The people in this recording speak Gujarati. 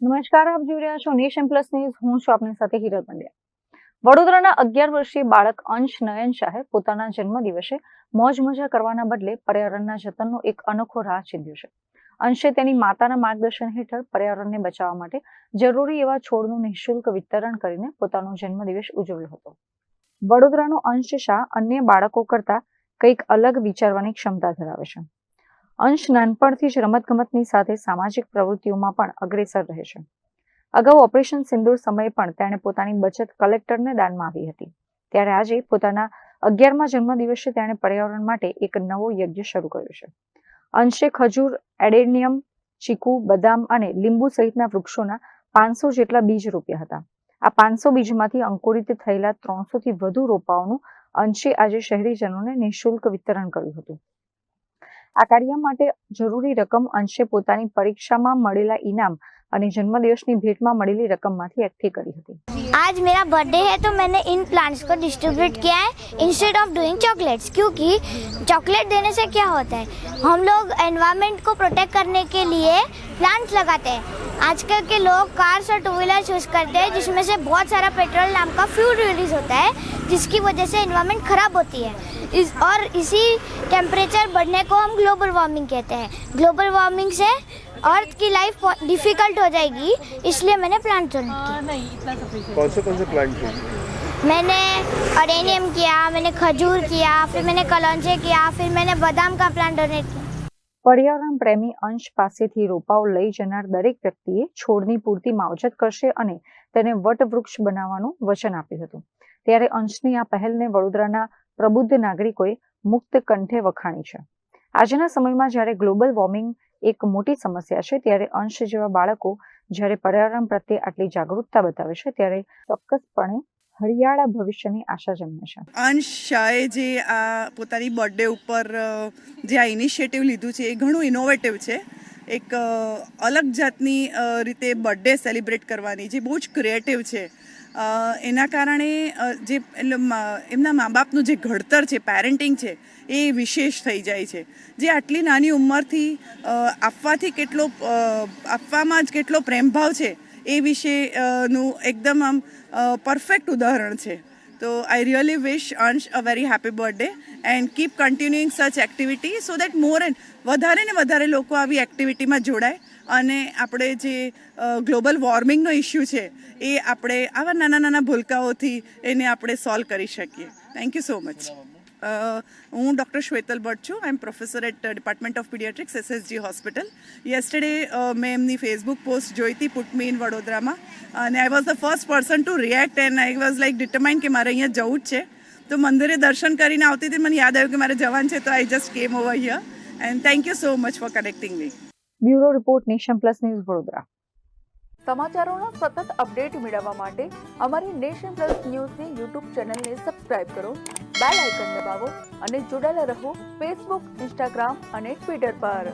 નમસ્કાર, આપ જોઈ રહ્યા છો નેશન પ્લસ ન્યૂઝ. હું છું આપની સાથે હિરલ પંડ્યા. વડોદરાના 11 વર્ષીય બાળક અંશ નયન શાહે પોતાના જન્મદિવસે મોજ મજા કરવાના બદલે પર્યાવરણના જતનનો એક અનોખો રાહ ચીંધ્યો છે. અંશે તેની માતાના માર્ગદર્શન હેઠળ પર્યાવરણને બચાવવા માટે જરૂરી એવા છોડનું નિઃશુલ્ક વિતરણ કરીને પોતાનો જન્મદિવસ ઉજવ્યો હતો. વડોદરાનો અંશ શાહ અન્ય બાળકો કરતા કંઈક અલગ વિચારવાની ક્ષમતા ધરાવે છે. અંશ નાનપણથી જ રમતગમતની સાથે સામાજિક પ્રવૃત્તિઓમાં પણ અગ્રેસર રહે છે. અગાઉ ઓપરેશન સિંદૂર સમયે પણ તેણે પોતાની બચત કલેક્ટરને દાનમાં આપી હતી. ત્યારે આજે પોતાના 11મા જન્મદિવસે તેણે પર્યાવરણ માટે એક નવો યજ્ઞ શરૂ કર્યો છે. અંશે ખજૂર, એડેનિયમ, ચીકુ, બદામ અને લીંબુ સહિતના વૃક્ષોના 500 જેટલા બીજ રોપ્યા હતા. આ 500 બીજમાંથી અંકુરિત થયેલા 300 થી વધુ રોપાઓનું અંશે આજે શહેરીજનોને નિઃશુલ્ક વિતરણ કર્યું હતું. આ કાર્ય માટે જરૂરી રકમ અંશે પોતાની પરીક્ષામાં મળેલા ઇનામ અને જન્મદિવસની ભેટમાં મળેલી રકમમાંથી એકઠી કરી હતી. आज मेरा बर्थडे है तो मैंने इन प्लांट्स को डिस्ट्रीब्यूट किया है इंस्टेड ऑफ डूइंग चॉकलेट्स, क्योंकि चॉकलेट देने से क्या होता है, हम लोग एनवायरनमेंट को प्रोटेक्ट करने के लिए प्लांट्स लगाते हैं. आजकल के लोग कार्स और टू व्हीलर यूज़ करते हैं जिसमें से बहुत सारा पेट्रोल नाम का फ्यूल रिलीज होता है, जिसकी वजह से एनवायरनमेंट खराब होती है. और इसी टेम्परेचर बढ़ने को हम ग्लोबल वार्मिंग कहते हैं. ग्लोबल वार्मिंग से अर्थ की लाइफ डिफिकल्ट हो जाएगी, इसलिए मैंने प्लांट डोनेट किया. कौन से प्लांट थे? मैंने अडेनियम किया, मैंने खजूर किया, फिर मैंने कलौंजे किया, फिर मैंने बादाम का प्लांट डोनेट किया. પર્યાવરણ પ્રેમી અંશ પાસેથી રોપાઓ લઈ જનાર દરેક વ્યક્તિએ છોડની પૂરતી માવજત કરશે અને તેને વટવૃક્ષ બનાવવાનું વચન આપ્યું હતું. ત્યારે અંશની આ પહેલને વડોદરાના પ્રબુદ્ધ નાગરિકોએ મુક્ત કંઠે વખાણી છે. આજના સમયમાં જ્યારે ગ્લોબલ વોર્મિંગ એક મોટી સમસ્યા છે, ત્યારે અંશ જેવા બાળકો જ્યારે પર્યાવરણ પ્રત્યે આટલી જાગૃતતા બતાવે છે, ત્યારે ચોક્કસપણે હરિયાળા ભવિષ્યની આશા જન્મે છે. અંશ શાહે જે આ પોતાની બર્થડે ઉપર જે આ ઇનિશિયેટિવ લીધું છે એ ઘણું ઇનોવેટિવ છે. એક અલગ જાતની રીતે બર્થડે સેલિબ્રેટ કરવાની જે બહુ જ ક્રિએટિવ છે. એના કારણે જે એમના મા બાપનું જે ઘડતર છે, પેરેન્ટિંગ છે, એ વિશેષ થઈ જાય છે. જે આટલી નાની ઉંમરથી આપવામાં જ કેટલો પ્રેમભાવ છે એ વિશેનું એકદમ આમ પરફેક્ટ ઉદાહરણ છે. તો આઈ really wish Ansh a very happy birthday and keep continuing such activity so that more and વધારે ને વધારે લોકો આવી એક્ટિવિટીમાં જોડાય અને આપણે જે ગ્લોબલ વોર્મિંગનો ઇસ્યુ છે એ આપણે આવા નાના નાના ભૂલકાઓથી એને આપણે સોલ્વ કરી શકીએ. Thank you so much. હું ડૉક્ટર શ્વેતલ ભટ્ટ છું. I am professor at department of paediatrics, SSG hospital. Yesterday મેં એમની ફેસબુક પોસ્ટ જોઈ હતી, પુટ મી ઇન વડોદરામાં, અને I was the first person to react and I was like determined કે મારે અહીંયા જવું જ છે. તો મંદિરે દર્શન કરીને આવતી હતી, મને યાદ આવ્યું કે મારે જવાનું છે, તો I just came over here and thank you so much for connecting me. Bureau report, nation plus news, Vadodara. સમાચારોનો સતત અપડેટ મેળવવા માટે અમારી નેશન પ્લસ ન્યૂઝની યુટ્યુબ ચેનલને સબસ્ક્રાઇબ કરો, બેલ આઇકન દબાવો અને જોડાયેલા રહો ફેસબુક, ઇન્સ્ટાગ્રામ અને ટ્વિટર પર.